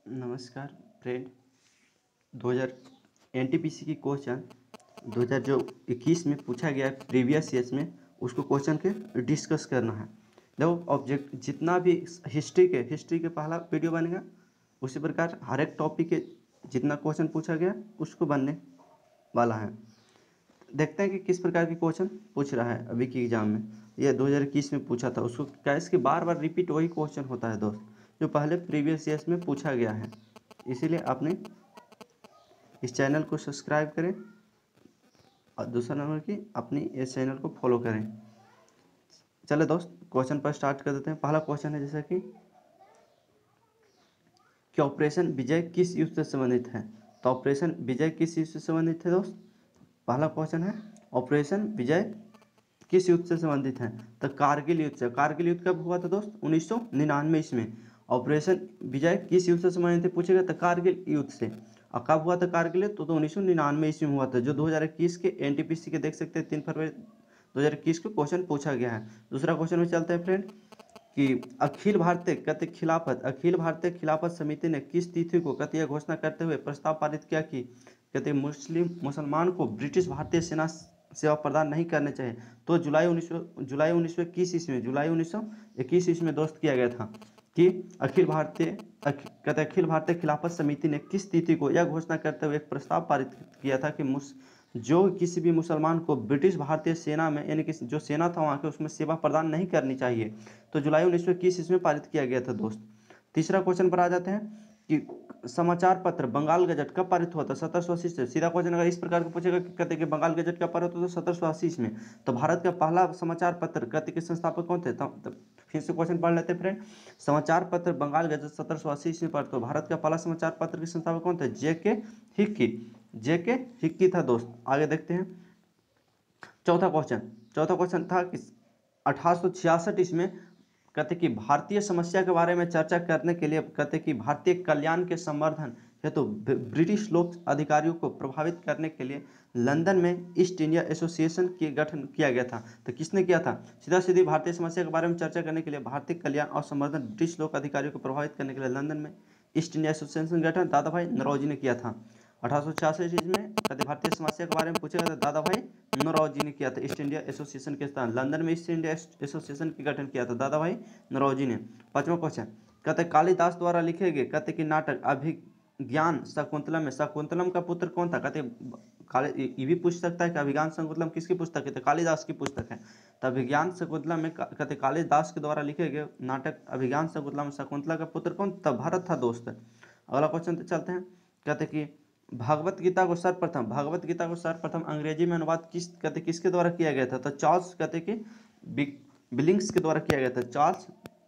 नमस्कार friend. 2000 NTPC की question 2021 में पूछा गया है प्रीवियस ईयर्स में, उसको क्वेश्चन के डिस्कस करना है। देखो ऑब्जेक्ट जितना भी हिस्ट्री के पहला वीडियो बनेगा, उसी प्रकार हर एक टॉपिक के जितना क्वेश्चन पूछा गया उसको बनने वाला है। देखते हैं कि किस प्रकार के क्वेश्चन पूछ रहा है अभी की एग्जाम में। यह 2021 में पूछा था, उसको क्या इसके बार बार रिपीट वही क्वेश्चन होता है दोस्त, जो पहले प्रीवियस ईयर्स में पूछा गया है। इसीलिए आपने इस चैनल को सब्सक्राइब करें और दूसरा नंबर की अपनी इस चैनल को फॉलो करें। चले दोस्त क्वेश्चन पर स्टार्ट कर देते हैं। पहला क्वेश्चन है जैसा कि ऑपरेशन विजय किस युद्ध से संबंधित है। तो ऑपरेशन विजय किस युद्ध से संबंधित है दोस्त? पहला क्वेश्चन है ऑपरेशन विजय किस युद्ध से संबंधित है। तो कारगिल युद्ध से। कारगिल युद्ध कब हुआ था दोस्त? 1999 ईस्वी। ऑपरेशन विजय किस युद्ध से संबंधित है पूछेगा तो कारगिल युद्ध से। और कब हुआ था कारगिल युद्ध? तो 1999 ईस्वी में हुआ था, जो 2021 के एनटीपीसी के देख सकते हैं 3 फरवरी 2021 को क्वेश्चन पूछा गया है। दूसरा क्वेश्चन में चलते हैं फ्रेंड कि अखिल भारतीय खिलाफत समिति ने किस तिथि को यह घोषणा करते हुए प्रस्ताव पारित किया कि मुसलमान को ब्रिटिश भारतीय सेना सेवा प्रदान नहीं करने चाहिए। तो जुलाई 1921 ईस्वी में दोस्त किया गया था कि अखिल भारतीय खिलाफत समिति ने किस तिथि को यह घोषणा करते हुए एक प्रस्ताव पारित किया था कि जो किसी भी मुसलमान को ब्रिटिश भारतीय सेना में, यानी कि जो सेना था वहाँ के, उसमें सेवा प्रदान नहीं करनी चाहिए। तो जुलाई 1921 ईस्वी में पारित किया गया था दोस्त। तीसरा क्वेश्चन पर आ जाते हैं कि समाचार पत्र बंगाल गजट कब पारित हुआ था? 1780 से। सीधा क्वेश्चन अगर इस प्रकार का पूछेगा कि कहते कि बंगाल गजट कब पारित हुआ था? 1780 में। तो भारत का पहला समाचार पत्र कहते के संस्थापक कौन थे? तो फिर से क्वेश्चन पढ़ लेते फ्रेंड। समाचार पत्र बंगाल गजट 1780 में पारित हुआ। भारत का पहला समाचार पत्र के संस्थापक कौन थे? जे के हिक्की था दोस्त। आगे देखते हैं चौथा क्वेश्चन था कि 1866 ईस्वी में कहते कि भारतीय समस्या के बारे में चर्चा करने के लिए कहते कि भारतीय कल्याण के संवर्धन हेतु ब्रिटिश लोक अधिकारियों को प्रभावित करने के लिए लंदन में ईस्ट इंडिया एसोसिएशन के गठन किया गया था। तो किसने किया था? सीधा सीधी भारतीय समस्या के बारे में चर्चा करने के लिए भारतीय कल्याण और संवर्धन ब्रिटिश लोक अधिकारियों को प्रभावित करने के लिए लंदन में ईस्ट इंडिया एसोसिएशन गठन दादा भाई नौरोजी ने किया था। 1866 में कहते भारतीय समस्या के बारे में पूछेगा तो दादा भाई नौरोजी ने किया था। ईस्ट इंडिया एसोसिएशन के स्थान लंदन में ईस्ट इंडिया एसोसिएशन के गठन किया था दादा भाई नौरोजी ने। पांचवा क्वेश्चन कहते कालिदास द्वारा लिखे गए कहते कि नाटक अभिज्ञान शकुंतलम में शकुंतलम का पुत्र कौन था? कहते ये भी पूछ सकता है कि अभिज्ञान शकुंतलम किसकी पुस्तक है? तो कालिदास की पुस्तक है। तो अभिज्ञान शकुंतलम में कहते कालिदास के द्वारा लिखे गए नाटक अभिज्ञान शकुंतलम शकुंतला का पुत्र कौन? तब भरत था दोस्त। अगला क्वेश्चन तो चलते हैं। कहते कि भगवत गीता को सर्वप्रथम अंग्रेजी में अनुवाद किसके द्वारा किया गया था? तो चार्ल्स कहते कि बिलिंग्स के द्वारा किया गया था। चार्ल्स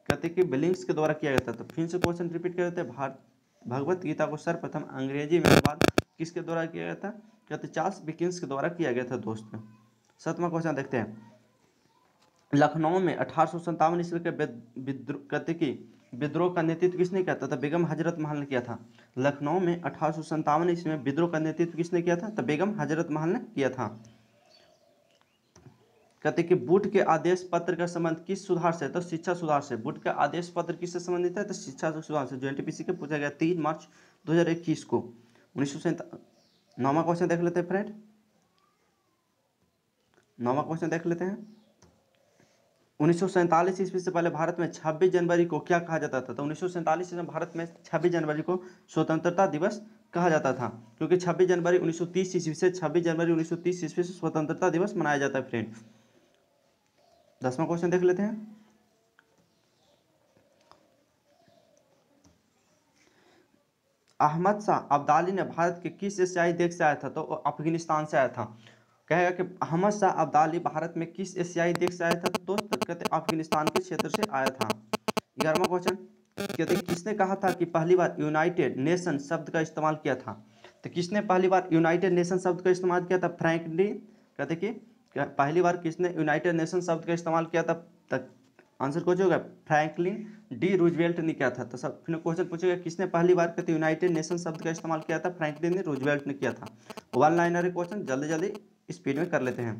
कहते कि बिलिंग्स के द्वारा किया गया था। तो फिर से क्वेश्चन रिपीट कर देते हैं। भगवत गीता को सर्वप्रथम अंग्रेजी में अनुवाद किसके द्वारा किया गया था? कहते चार्ल्स बिकिंस के द्वारा किया गया था दोस्त। सातवां क्वेश्चन देखते हैं। लखनऊ में 1857 ईस्वी के विद्रोह का नेतृत्व किसने किया था? तो बेगम हजरत महल ने किया था। लखनऊ में 1857 ईस्वी में विद्रोह का नेतृत्व किसने किया था? तो बेगम हजरत महल ने किया था। कहते कि बुट के आदेश पत्र का संबंध किस सुधार से? तो शिक्षा सुधार से। बुट का आदेश पत्र किससे संबंधित है? तो शिक्षा सुधार से, जो एनटीपीसी के पूछा गया 3 मार्च 2021 को 1947। नौवां क्वेश्चन देख लेते हैं फ्रेंड। नौवां क्वेश्चन देख लेते हैं। 1947 ईस्वी से पहले भारत में 26 जनवरी को क्या कहा जाता था? तो 1947 में भारत में 26 जनवरी को स्वतंत्रता दिवस कहा जाता था, क्योंकि 26 जनवरी 1930 ईस्वी से 26 जनवरी 1930 ईस्वी से स्वतंत्रता दिवस मनाया जाता है फ्रेंड। 10वां क्वेश्चन देख लेते हैं। अहमद शाह अब्दाली ने भारत के किस एशियाई देश से आया था? तो अफगानिस्तान से आया था। कहेगा कि अहमद शाह अब्दाली भारत में किस एशियाई देश से आया था? तो दोस्त कहते अफगानिस्तान के क्षेत्र से आया था। 11वां क्वेश्चन कहते किसने कहा था कि पहली बार यूनाइटेड नेशन शब्द का इस्तेमाल किया था? तो किसने पहली बार यूनाइटेड नेशन शब्द का इस्तेमाल किया था? फ्रैंकलिन। कहते कि पहली बार किसने यूनाइटेड नेशन शब्द का इस्तेमाल किया था? आंसर कुछ होगा फ्रैंकलिन डी रूजवेल्ट ने किया था। तो सब फिर क्वेश्चन पूछेगा किसने पहली बार कहते यूनाइटेड नेशन शब्द का इस्तेमाल किया था? फ्रैंकलिन ने रूजवेल्ट ने किया था। 1 लाइनर क्वेश्चन जल्दी जल्दी स्पीड में कर लेते हैं।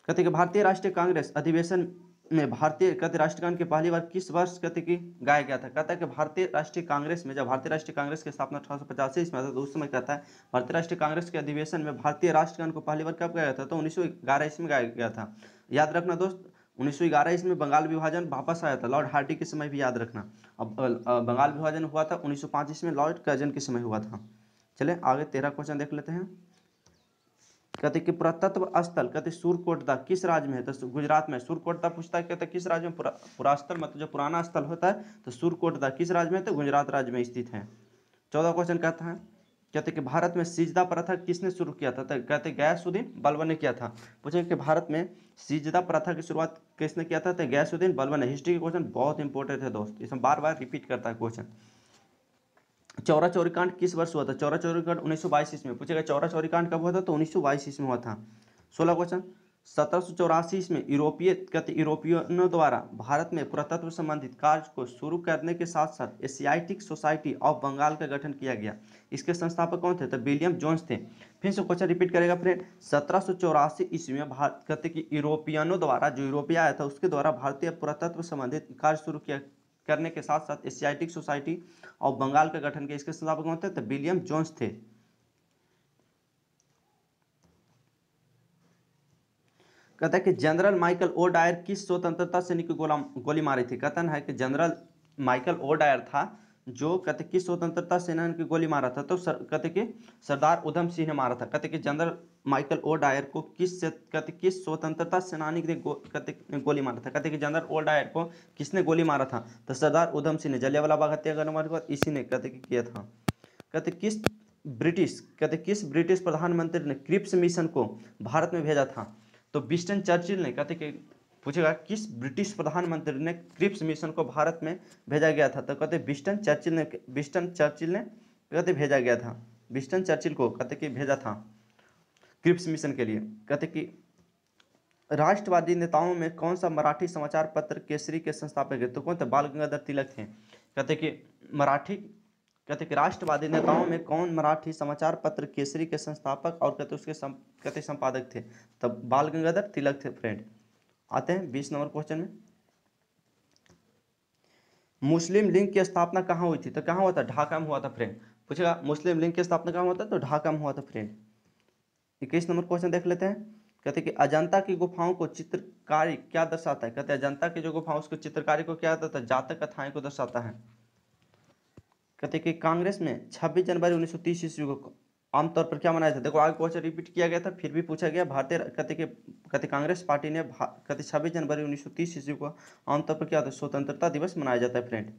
कहते कि भारतीय राष्ट्रीय कांग्रेस अधिवेशन में भारतीय कहते राष्ट्रगान के पहली बार किस वर्ष कहते कि गाया गया था? कहता है कि भारतीय राष्ट्रीय कांग्रेस में, जब भारतीय राष्ट्रीय कांग्रेस की स्थापना 1885 ईस्वी में था, तो उस समय कहता है भारतीय राष्ट्रीय कांग्रेस के अधिवेशन में भारतीय राष्ट्रगान को पहली बार कब गाया गया था? तो 1911 ईस्वी में गाया गया था। याद रखना दोस्त, 1911 ईस्वी में बंगाल विभाजन वापस आया था, लॉर्ड हार्डी के समय भी याद रखना। अब बंगाल विभाजन हुआ था 1905 ईस्वी में, लॉर्ड कर्जन के समय हुआ था। चले आगे 13 क्वेश्चन देख लेते हैं। कहते कि पुरातत्व स्थल कहते सूरकोटदा किस राज्य में है? तो गुजरात में। सूरकोटदा पूछता है, कहते किस राज्य में? पुरास्थल मतलब जो पुराना स्थल होता है, तो सूरकोटदा किस राज्य में है? तो गुजरात राज्य में स्थित है। 14 क्वेश्चन कहता है, कहते कि भारत में सिजदा प्रथा किसने शुरू किया था? तो कहते गयासुद्दीन बलबन ने किया था। पूछे कि भारत में सिजदा प्रथा की शुरुआत किसने किया था? तो गयासुद्दीन बलबन ने। हिस्ट्री के क्वेश्चन बहुत इंपॉर्टेंट है दोस्त, इसमें बार बार रिपीट करता है क्वेश्चन। चौरा चौरी कांड किस वर्ष हुआ था? चौरा चौरी कांड 1922 ईस्वी में। पूछेगा चौरा चौरी कांड कब हुआ था? तो 1922 ईस्वी में हुआ था। 16 क्वेश्चन, 1784 ईस्वी में यूरोपियनों द्वारा भारत में पुरातत्व संबंधित कार्य को शुरू करने के साथ साथ एशियाटिक सोसाइटी ऑफ बंगाल का गठन किया गया। इसके संस्थापक कौन थे? तो विलियम जोन्स थे। फिर से क्वेश्चन रिपीट करेगा फ्रेंड। 1784 ईस्वी में भारत कहते कि यूरोपियनों द्वारा, जो यूरोपीय आया था उसके द्वारा भारतीय पुरातत्व संबंधित कार्य शुरू किया करने के साथ साथ एशियाटिक सोसाइटी ऑफ बंगाल का गठन किया। इसके संस्थापक कौन थे? तो विलियम जोन्स थे। कहता है कि जनरल माइकल ओ डायर किस स्वतंत्रता सैनिक की गोली मारी थी? कथन है कि जनरल माइकल ओ डायर था जो कहते किस स्वतंत्रता सेनानी की गोली मारा था? तो कहते कि सरदार उधम सिंह ने मारा था। कहते कि जनरल माइकल ओ डायर को कहते किस स्वतंत्रता सेनानी ने कहते गोली मारा था? कहते कि जनरल ओ डायर को किसने गोली मारा था? तो सरदार उधम सिंह ने। जलियांवाला बाग हत्याकांड के बाद इसी ने कहते कि किया था। कहते किस ब्रिटिश प्रधानमंत्री ने क्रिप्स मिशन को भारत में भेजा था? तो विंस्टन चर्चिल ने। कहते कि पूछेगा किस ब्रिटिश प्रधानमंत्री ने क्रिप्स मिशन को भारत में भेजा गया था? तो कहते विंस्टन चर्चिल ने कहते भेजा गया था। विंस्टन चर्चिल को कहते कि भेजा था क्रिप्स मिशन के लिए। कहते कि राष्ट्रवादी नेताओं में कौन सा मराठी समाचार पत्र केसरी के संस्थापक है? तो कौन थे? बाल गंगाधर तिलक थे। कहते कि राष्ट्रवादी नेताओं में कौन मराठी समाचार पत्र केसरी के संस्थापक और कहते उसके संपादक थे? तब बाल गंगाधर तिलक थे फ्रेंड। आते हैं 20 नंबर क्वेश्चन में। मुस्लिम लीग की स्थापना कहाँ हुई थी? तो कहाँ हुआ था? ढाका में हुआ था फ्रेंड। पूछेगा मुस्लिम लीग की स्थापना कहाँ हुआ था? तो ढाका में हुआ था फ्रेंड। 21 नंबर क्वेश्चन देख लेते हैं। कहते कि अजंता की गुफाओं को चित्रकारी क्या दर्शाता है? कहते हैं अजंता की जो गुफाओं उसको चित्रकारी को क्या दर्शाता है? जातक कथाएं को दर्शाता है। कहते कि कांग्रेस में 26 जनवरी 1930 ईस्वी को आमतौर पर क्या मनाया था? देखो आगे क्वेश्चन रिपीट किया गया था, फिर भी पूछा गया। भारतीय कहते कांग्रेस पार्टी ने कहते 26 जनवरी 1930 ईस्वी को आमतौर पर क्या होता है? स्वतंत्रता दिवस मनाया जाता है फ्रेंड।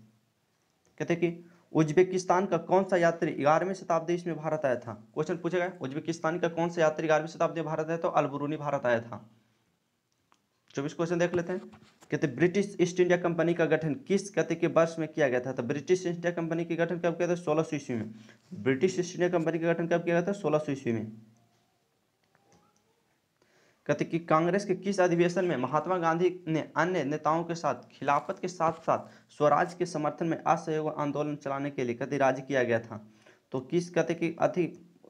कहते कि उज्बेकिस्तान का कौन सा यात्री 11वीं शताब्दी में भारत आया था? क्वेश्चन पूछेगा उज्बेकिस्तान का कौन सा यात्री 11वीं शताब्दी में भारत आया? तो अलबरूनी भारत आया था। 24 क्वेश्चन देख लेते हैं। कहते ब्रिटिश ईस्ट इंडिया कंपनी का गठन किस कहते के वर्ष में किया गया था? तो ब्रिटिश ईस्ट इंडिया कंपनी के गठन कब किया था? 1600 ईस्वी में। ब्रिटिश ईस्ट इंडिया कंपनी का गठन कब किया गया था? 1600 ईस्वी में। कहते कि कांग्रेस के किस अधिवेशन में महात्मा गांधी ने अन्य नेताओं के साथ खिलाफत के साथ साथ स्वराज के समर्थन में असहयोग आंदोलन चलाने के लिए कहते राज्य किया गया था? तो किस कहते कि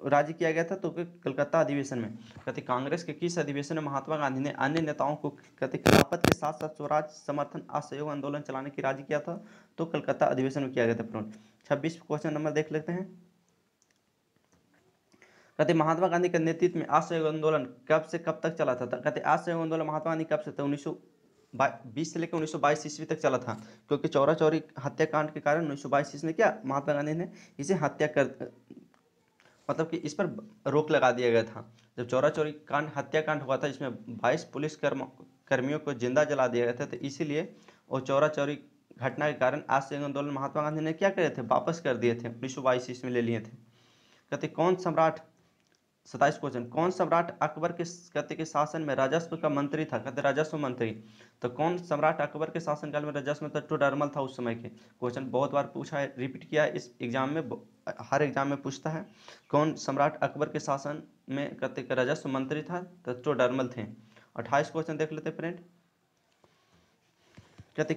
राज्य किया गया था? तो कलकत्ता अधिवेशन में। कहते कांग्रेस के किस अधिवेशन में महात्मा गांधी ने अन्य नेताओं को कहते खिलाफत के साथ साथ स्वराज समर्थन असहयोग आंदोलन चलाने की राज्य किया था? तो कलकत्ता अधिवेशन में किया गया था। 26 क्वेश्चन नंबर देख लेते हैं। कहते महात्मा गांधी के नेतृत्व में असहयोग आंदोलन कब से कब तक चला था? कहते असहयोग आंदोलन महात्मा गांधी कब से था? 1920 से लेकर 1922 ईस्वी तक चला था, क्योंकि चौरा चौरी हत्याकांड के कारण 1922 ईस्वी में क्या महात्मा गांधी ने इसे मतलब कि इस पर रोक लगा दिया गया था। जब चौरा चौरी हत्याकांड हुआ था, इसमें 22 पुलिस कर्मियों को जिंदा जला दिया गया था, तो इसीलिए वो चौरा चौरी घटना के कारण असहयोग आंदोलन महात्मा गांधी ने क्या करे थे? वापस कर दिए थे, 1922 ईस्वी में ले लिए थे। कहते कौन सम्राट 27 क्वेश्चन, कौन सम्राट अकबर के कहते के शासन में राजस्व का मंत्री था? कहते राजस्व मंत्री। तो कौन सम्राट अकबर के शासनकाल में राजस्व मंत्री? टोडरमल था उस समय के। क्वेश्चन बहुत बार पूछा है, रिपीट किया है इस एग्जाम में, हर एग्जाम में पूछता है। कौन सम्राट अकबर के शासन में कहते राजस्व मंत्री था? तो टोडरमल थे। 28 क्वेश्चन देख लेते फ्रेंड। कहते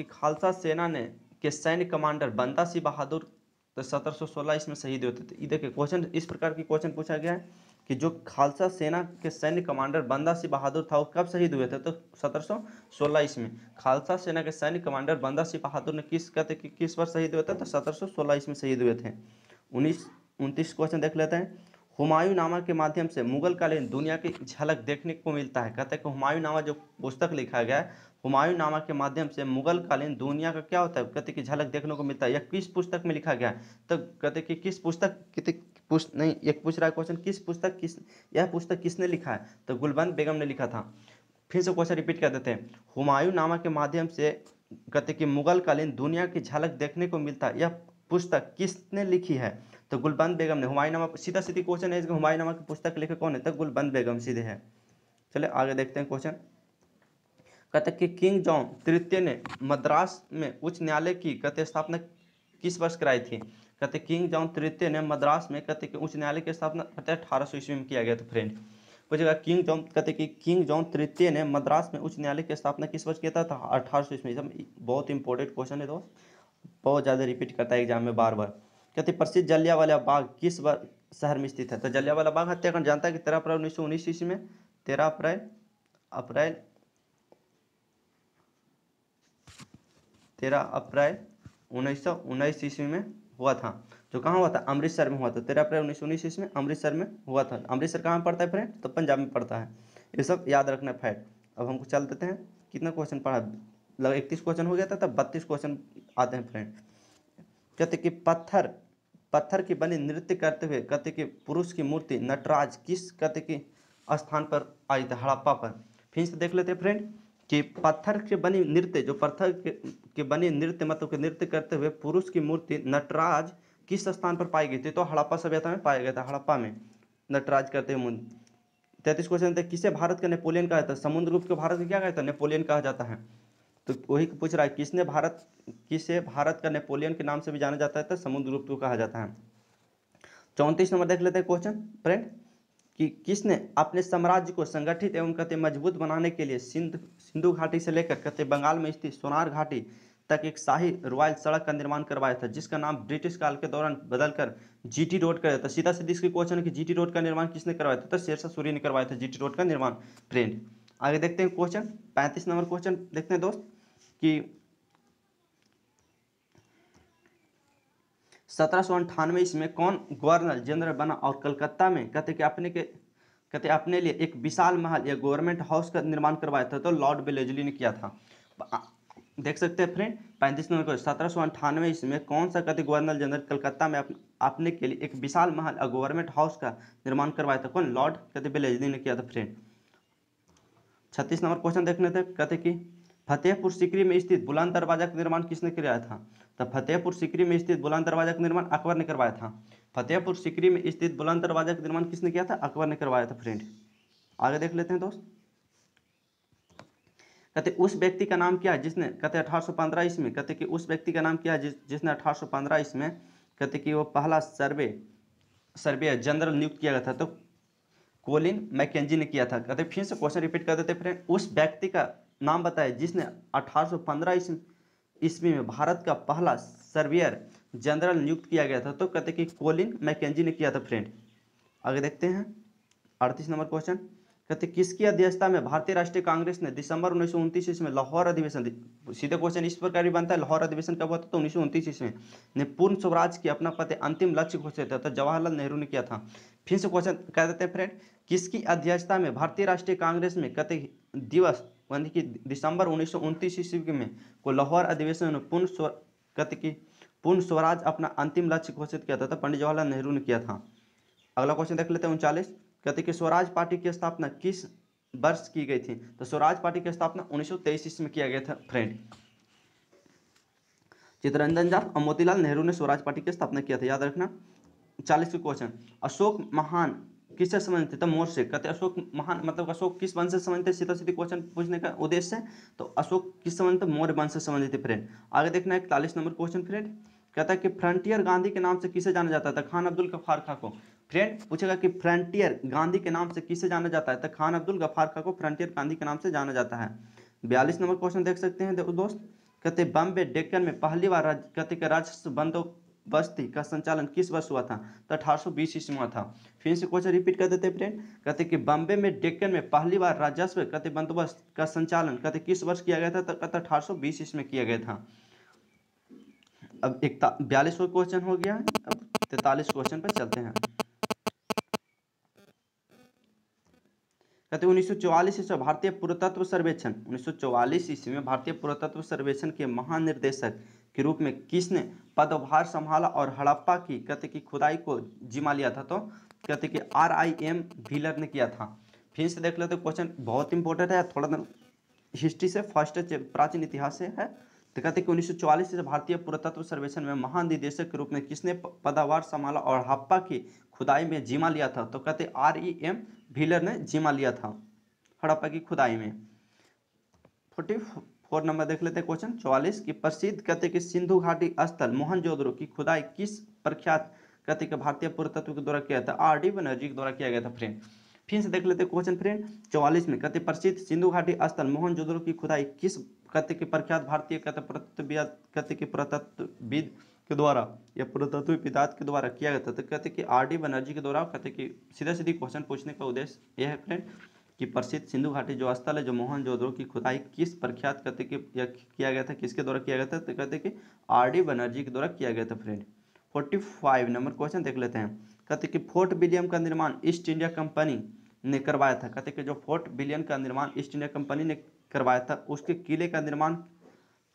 खालसा सेना ने के सैन्य कमांडर बंदा सिंह बहादुर तो 1716 इसमें शहीद होते थे। देखिए क्वेश्चन इस प्रकार की क्वेश्चन पूछा गया है कि जो खालसा सेना के सैन्य कमांडर बंदा सिंह बहादुर था वो कब शहीद हुए थे? तो 1716 ईस्वी में। खालसा सेना के सैन्य कमांडर बंदा सिंह बहादुर ने किस वर्ष शहीद हुए थे? तो 1716 ईस्वी में शहीद हुए थे। 29 क्वेश्चन देख लेते हैं। हुमायूंनामा के माध्यम से मुगल कालीन दुनिया की झलक देखने को मिलता है। कहते हैं कि हुमायूंनामा जो पुस्तक लिखा गया है, हुमायूंनामा के माध्यम से मुगल कालीन दुनिया का क्या होता है? कहते हैं कि झलक देखने को मिलता है। यह किस पुस्तक में लिखा गया है? तो कहते हैं कि किस पुस्तक नहीं, एक पूछ रहा है क्वेश्चन, यह पुस्तक किसने लिखा है? तो गुलबंद बेगम ने लिखा था। फिर से क्वेश्चन रिपीट कर देते हैं। हुमायूंनामा के माध्यम से कहते हैं कि मुगल कालीन दुनिया की झलक देखने को मिलता है, यह पुस्तक किसने लिखी है? तो गुलबंद बेगम ने। हुमायूंनामा सीधा सीधी क्वेश्चन है, हुमायूंनामा की पुस्तक लिखे कौन है? तो गुलबंद बेगम सीधे है। चलिए आगे देखते हैं क्वेश्चन। कहते हैं कि किंग जॉन तृतीय ने मद्रास में उच्च न्यायालय की कहते स्थापना किस वर्ष कराई थी? कहते किंग जॉन तृतीय ने मद्रास में कहते कि उच्च न्यायालय की स्थापना कहते 1800 ईस्वी में किया गया था। फ्रेंड पूछेगा किंग जॉन तृतीय ने मद्रास में उच्च न्यायालय की स्थापना किस वर्ष किया था? 1800 ईस्वी में। बहुत इंपॉर्टेंट क्वेश्चन है दोस्त, बहुत ज़्यादा रिपीट करता है एग्जाम में बार बार। कहते प्रसिद्ध जलियांवाला बाग किस शहर में स्थित है? तो जलियांवाला बाग हत्याकांड जानता है कि 13 अप्रैल 1919 ईस्वी में 13 अप्रैल 1919 ईस्वी में हुआ था। जो कहाँ हुआ था? अमृतसर में हुआ था। 13 अप्रैल 1919 ईस्वी में अमृतसर में हुआ था। अमृतसर कहाँ पड़ता है फ्रेंड? तो पंजाब में पड़ता है। ये सब याद रखना है फैक्ट। अब हमको चल देते हैं। कितना क्वेश्चन पढ़ा? लगभग 31 क्वेश्चन हो गया था, तब 32 क्वेश्चन आते हैं फ्रेंड। कहते कि पत्थर की बनी नृत्य करते हुए कहते कि पुरुष की मूर्ति नटराज किस कहते कि स्थान पर आई थी? हड़प्पा पर। फिर से देख लेते हैं फ्रेंड कि पत्थर के बनी नृत्य, जो पत्थर के बनी नृत्य मतलब कि नृत्य करते हुए पुरुष की मूर्ति नटराज किस स्थान पर पाई गई थी? तो हड़प्पा सभ्यता में पाया गया था। हड़प्पा में नटराज करते हुए 33 क्वेश्चन थे। किसे भारत का नेपोलियन कहा जाता है? समुद्रगुप्त को भारत का क्या कहता है? नेपोलियन कहा जाता है। तो वही पूछ रहा है किसे भारत का नेपोलियन के नाम से भी जाना जाता है? तो समुद्रगुप्त को कहा जाता है। 34 नंबर देख लेते हैं क्वेश्चन फ्रेंड कि किसने अपने साम्राज्य को संगठित एवं कहते मजबूत बनाने के लिए सिंधु घाटी से लेकर कहते बंगाल में स्थित सोनार घाटी तक एक शाही रॉयल सड़क का निर्माण करवाया था, जिसका नाम ब्रिटिश काल के दौरान बदलकर जीटी रोड कर दिया था। सीधा सीधा इसके क्वेश्चन है कि जीटी रोड का निर्माण किसने करवाया था? तो शेरशाह सूरी ने करवाया था जीटी रोड का निर्माण। फ्रेंड आगे देखते हैं क्वेश्चन। 35 नंबर क्वेश्चन देखते हैं दोस्त कि 1798 इसमें कौन गवर्नर जनरल बना और कलकत्ता में कहते अपने लिए एक विशाल महल या गवर्नमेंट हाउस का निर्माण करवाया था? तो लॉर्ड वेलेस्ली ने किया था। देख सकते हैं फ्रेंड 35 नंबर को 1798 इसमें कौन सा कहते गवर्नर जनरल कलकत्ता में अपने के लिए एक विशाल महल और गवर्नमेंट हाउस का निर्माण करवाया था? कौन? लॉर्ड कहते वेलेस्ली ने किया था। फ्रेंड 36 नंबर क्वेश्चन देखने थे। कहते कि फतेहपुर सीकरी में स्थित बुलंद दरवाजा का निर्माण किसने कराया था? तो फतेहपुर सीकरी में स्थित बुलंद दरवाजा का निर्माण अकबर ने करवाया था। फतेहपुर सीकरी में स्थित बुलंद दरवाजा का निर्माण किसने किया था? अकबर ने करवाया था। फ्रेंड आगे देख लेते हैं दोस्त। कहते उस व्यक्ति का नाम क्या है जिसने कहते 1815 इसमें कहते कि उस व्यक्ति का नाम क्या है जिसने 1815 इसमें कहते कि वो पहला सर्वे जनरल नियुक्त किया गया था? तो कोलिन मैकेंजी ने किया था। कहते फिर से क्वेश्चन रिपीट कर देते फ्रेंड। उस व्यक्ति का नाम बताए जिसने 1815 ईस्वी में भारत का पहला सर्वेयर जनरल नियुक्त किया गया था? तो कहते कि कोलिन मैकेंजी ने किया था। फ्रेंड आगे देखते हैं 38 नंबर क्वेश्चन। कहते किसकी अध्यक्षता में भारतीय राष्ट्रीय कांग्रेस ने दिसंबर 1929 ईस्वी में लाहौर अधिवेशन, सीधे क्वेश्चन इस प्रकार भी बनता है लाहौर अधिवेशन कब हुआ था? तो 1929 ईस्वी ने पूर्ण स्वराज की अपना पति अंतिम लक्ष्य घोषित था? तो जवाहरलाल नेहरू ने किया था। फिर से क्वेश्चन कह देते हैं फ्रेंड किसकी अध्यक्षता में भारतीय राष्ट्रीय कांग्रेस में कहते दिवस यानी कि दिसंबर 1929 ईस्वी में को लाहौर अधिवेशन में पूर्ण स्वराज अपना अंतिम लक्ष्य घोषित किया था? तो पंडित जवाहरलाल नेहरू ने किया था। अगला क्वेश्चन देख लेते हैं 39। कहते कि स्वराज पार्टी की स्थापना किस वर्ष की गई थी? तो स्वराज पार्टी की स्थापना 1923 ईस्वी में किया गया था। फ्रेंड चित्तरंजन दास और मोतीलाल नेहरू ने स्वराज पार्टी की स्थापना किया था, याद रखना। 40 क्वेश्चन। अशोक महान किससे संबंधित थे? तो मोर से। कहते अशोक महान मतलब अशोक किस वंश से संबंधित थे? सीधा सीधी क्वेश्चन पूछने का उद्देश्य है। तो अशोक किस संबंधित? मौर्य वंश से संबंधित थे। फ्रेंड आगे देखना है 41 नंबर क्वेश्चन। फ्रेंड कहता है कि फ्रंटियर गांधी के नाम से किसे जाना जाता था? खान अब्दुल गफ्फार खां को। फ्रेंड पूछेगा कि फ्रंटियर गांधी के नाम से किसे जाना जाता है? तो खान अब्दुल गफ्फार खां को फ्रंटियर गांधी के नाम से जाना जाता है। 42 नंबर क्वेश्चन देख सकते हैं दोस्त। कहते बॉम्बे डेक्कन में पहली बार कहते कि राजस्व बस्ती का संचालन किस वर्ष हुआ था? तो 1820 ईस्वी में हुआ था। फिर से क्वेश्चन रिपीट कर देते हैं फ्रेंड। कहते कि बॉम्बे में डेक्कन में पहली बार राजस्व कहते बंदोबस्त का संचालन कहते किस वर्ष किया गया था? तो कहते 1820 ईस्वी में किया गया था। अब 42वां क्वेश्चन हो गया है। अब 43 क्वेश्चन पर चलते हैं। कहते 1944 ईस्वी भारतीय पुरातत्व सर्वेक्षण 1944 ईस्वी में भारतीय पुरातत्व सर्वेक्षण के महानिर्देशक के रूप में किसने पदभार संभाला और हड़प्पा की कहते कि खुदाई को जिम्मा लिया था? तो कहते कि RIM व्हीलर ने किया था। फिर से देख लेते क्वेश्चन, बहुत इंपॉर्टेंट है, थोड़ा हिस्ट्री से, फर्स्ट प्राचीन इतिहास से है। तो कहते हैं कि 1944 से भारतीय पुरातत्व सर्वेक्षण में महानिदेशक के रूप में किसने पदभार संभाला और हड़प्पा की खुदाई में जिम्मा लिया था? तो कहते REM व्हीलर ने जिम्मा लिया था हड़प्पा की खुदाई में। 44 नंबर देख लेते हैं क्वेश्चन 44 की प्रसिद्ध कहते कि सिंधु घाटी स्थल मोहनजोदड़ो की खुदाई किस प्रख्यात कहते कि भारतीय पुरातत्व के द्वारा किया था? RD बनर्जी के द्वारा किया गया था फ्रेंड। फिर से देख लेते हैं क्वेश्चन फ्रेंड 44 में कहते प्रसिद्ध सिंधु घाटी स्थल मोहनजोदड़ो की खुदाई किस कहते कि प्रख्यात भारतीय कहते पुरातत्वविद के द्वारा या पुरातत्वविदात के द्वारा किया गया था? तो कहते कि RD बनर्जी के द्वारा। कहते कि सीधा सीधी क्वेश्चन पूछने का उद्देश्य यह है फ्रेंड कि प्रसिद्ध सिंधु घाटी जो स्थल है जो मोहनजोदड़ो की खुदाई किस प्रख्यात कहते कि किया गया था, किसके द्वारा किया गया था? तो कहते कि RD बनर्जी के द्वारा किया गया था फ्रेंड। 45 नंबर क्वेश्चन देख लेते हैं। कहते कि फोर्ट विलियम का निर्माण ईस्ट इंडिया कंपनी ने करवाया था। कहते कि जो फोर्ट विलियम का निर्माण ईस्ट इंडिया कंपनी ने करवाया था उसके किले का निर्माण